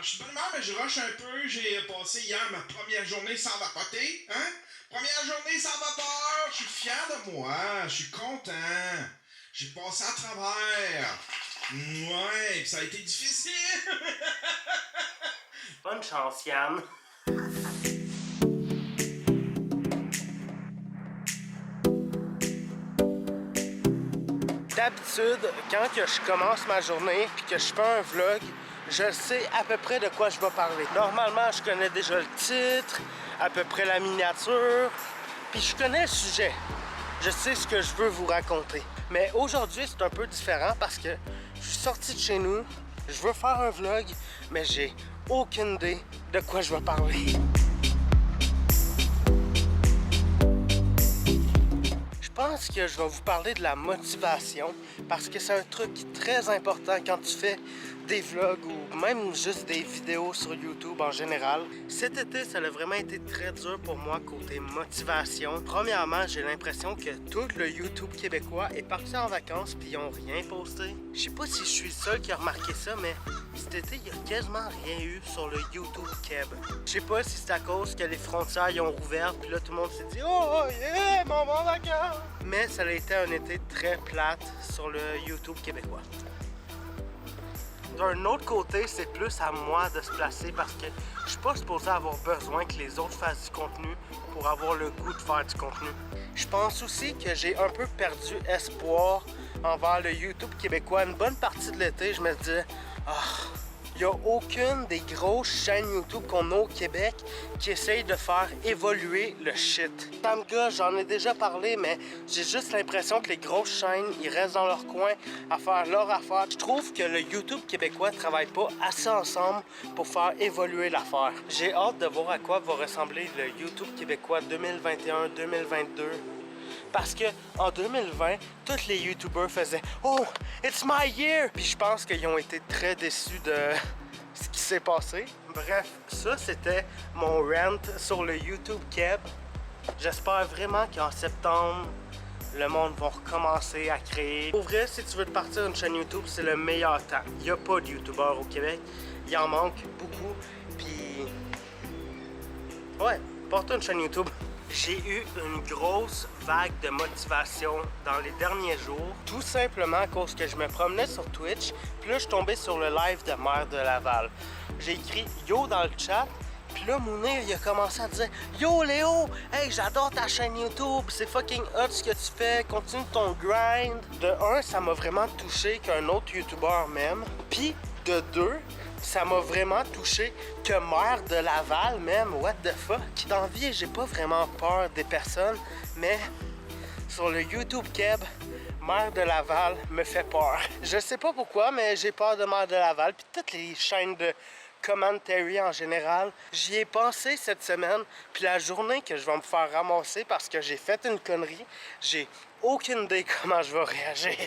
je suis de bonne humeur, mais je rush un peu. J'ai passé hier ma première journée sans vapoter. Hein? Première journée sans vapeur. Je suis fier de moi. Je suis content. J'ai passé à travers. Ouais, pis ça a été difficile. Bonne chance, Yann. D'habitude, quand que je commence ma journée puis que je fais un vlog, je sais à peu près de quoi je vais parler. Normalement, je connais déjà le titre, à peu près la miniature, puis je connais le sujet. Je sais ce que je veux vous raconter. Mais aujourd'hui, c'est un peu différent parce que je suis sorti de chez nous, je veux faire un vlog, mais j'ai aucune idée de quoi je vais parler. Je pense que je vais vous parler de la motivation parce que c'est un truc très important quand tu fais des vlogs ou même juste des vidéos sur YouTube en général. Cet été, ça a vraiment été très dur pour moi côté motivation. Premièrement, j'ai l'impression que tout le YouTube québécois est parti en vacances puis ils n'ont rien posté. Je sais pas si je suis le seul qui a remarqué ça, mais cet été, il n'y a quasiment rien eu sur le YouTube Québec. Je sais pas si c'est à cause que les frontières y ont rouvert puis là tout le monde s'est dit « Oh yeah, mon bon vacances! » Mais ça a été un été très plate sur le YouTube québécois. D'un autre côté, c'est plus à moi de se placer parce que je suis pas supposé avoir besoin que les autres fassent du contenu pour avoir le goût de faire du contenu. Je pense aussi que j'ai un peu perdu espoir envers le YouTube québécois. Une bonne partie de l'été, je me disais il n'y a aucune des grosses chaînes YouTube qu'on a au Québec qui essaye de faire évoluer le shit. Ça me gâche, j'en ai déjà parlé, mais j'ai juste l'impression que les grosses chaînes, ils restent dans leur coin à faire leur affaire. Je trouve que le YouTube québécois ne travaille pas assez ensemble pour faire évoluer l'affaire. J'ai hâte de voir à quoi va ressembler le YouTube québécois 2021-2022. Parce que en 2020, tous les YouTubers faisaient « Oh, it's my year! » Puis je pense qu'ils ont été très déçus de ce qui s'est passé. Bref, ça c'était mon rant sur le YouTube Keb. J'espère vraiment qu'en septembre, le monde va recommencer à créer. Pour vrai, si tu veux te partir une chaîne YouTube, c'est le meilleur temps. Il n'y a pas de YouTubeurs au Québec. Il en manque beaucoup. Puis... ouais, porte une chaîne YouTube. J'ai eu une grosse vague de motivation dans les derniers jours, tout simplement à cause que je me promenais sur Twitch, puis là je suis tombé sur le live de Maire de Laval. J'ai écrit « Yo » dans le chat, puis là Mounir il a commencé à dire « Yo Léo, hey j'adore ta chaîne YouTube, c'est fucking hot ce que tu fais, continue ton grind ». De un, ça m'a vraiment touché qu'un autre YouTuber m'aime, puis de deux, ça m'a vraiment touché que Maire de Laval, même, what the fuck. Dans la vie, j'ai pas vraiment peur des personnes, mais sur le YouTube Keb, Maire de Laval me fait peur. Je sais pas pourquoi, mais j'ai peur de Maire de Laval, puis toutes les chaînes de commentary en général. J'y ai pensé cette semaine, puis la journée que je vais me faire ramasser parce que j'ai fait une connerie, j'ai aucune idée comment je vais réagir.